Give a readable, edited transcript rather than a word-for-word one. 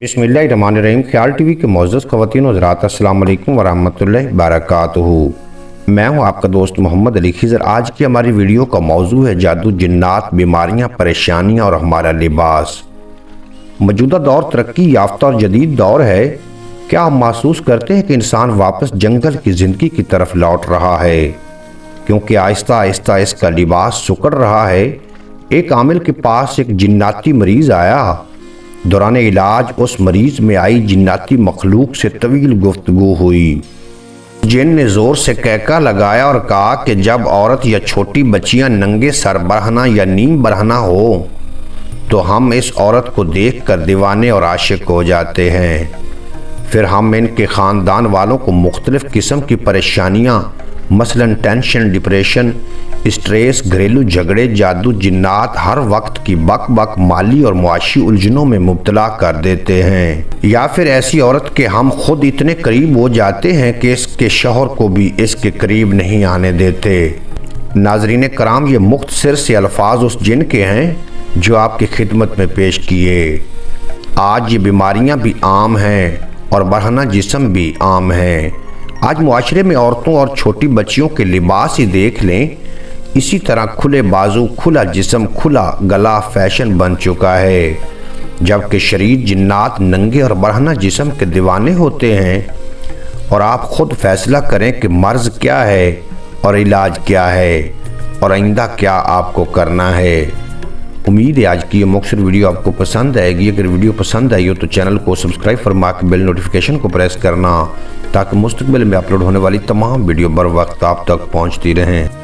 बिस्मिल्लाहिर्रहमानिर्रहीम। ख्याल टीवी के मोअज़्ज़ज़ ख़वातीन व हज़रात, अस्सलाम वालेकुम व रहमतुल्लाहि व बरकातुहू। मैं हूं आपका दोस्त मोहम्मद अली खिज़र। आज की हमारी वीडियो का मौजू है जादू, जिन्नात, बीमारियां, परेशानियां और हमारा लिबास। मौजूदा दौर तरक्की याफ्ता और जदीद दौर है। क्या हम महसूस करते हैं कि इंसान वापस जंगल की ज़िंदगी की तरफ लौट रहा है, क्योंकि आहिस्ता आहिस्ता इसका लिबास सुकड़ रहा है। एक आमिल के पास एक जिन्नाती मरीज़ आया। दौरान इलाज उस मरीज में आई जिन्नाती मखलूक से तवील गुफ्तगू हुई। जिन ने जोर से कहका लगाया और कहा कि जब औरत या छोटी बच्चियां नंगे सर बरहना या नीम बरहना हो तो हम इस औरत को देखकर दीवाने और आशिक हो जाते हैं। फिर हम इनके ख़ानदान वालों को मुख्तलिफ़ किस्म की परेशानियां, मसलन टेंशन, डिप्रेशन, स्ट्रेस, घरेलू झगड़े, जादू, जिन्नात, हर वक्त की बक बक, माली और मुआशी उलझनों में मुब्तला कर देते हैं। या फिर ऐसी औरत के हम खुद इतने करीब हो जाते हैं कि इसके शौहर को भी इसके करीब नहीं आने देते। नाज़रीन कराम, ये मुख्तसर से अल्फाज उस जिन के हैं जो आपकी खिदमत में पेश किए। आज ये बीमारियां भी आम हैं और बरहना जिस्म भी आम है। आज मुआशरे में औरतों और छोटी बच्चियों के लिबास ही देख लें, इसी तरह खुले बाजू, खुला जिस्म, खुला गला फैशन बन चुका है, जबकि शरीर जिन्नात नंगे और बरहना जिस्म के दीवाने होते हैं। और आप खुद फैसला करें कि मर्ज क्या है और इलाज क्या है और आइंदा क्या आपको करना है। उम्मीद है आज की ये मुख्तसर वीडियो आपको पसंद आएगी। अगर वीडियो पसंद आई हो तो चैनल को सब्सक्राइब फरमा के बेल नोटिफिकेशन को प्रेस करना, ताकि मुस्तकबिल में अपलोड होने वाली तमाम वीडियो बर वक्त आप तक पहुंचती रहें।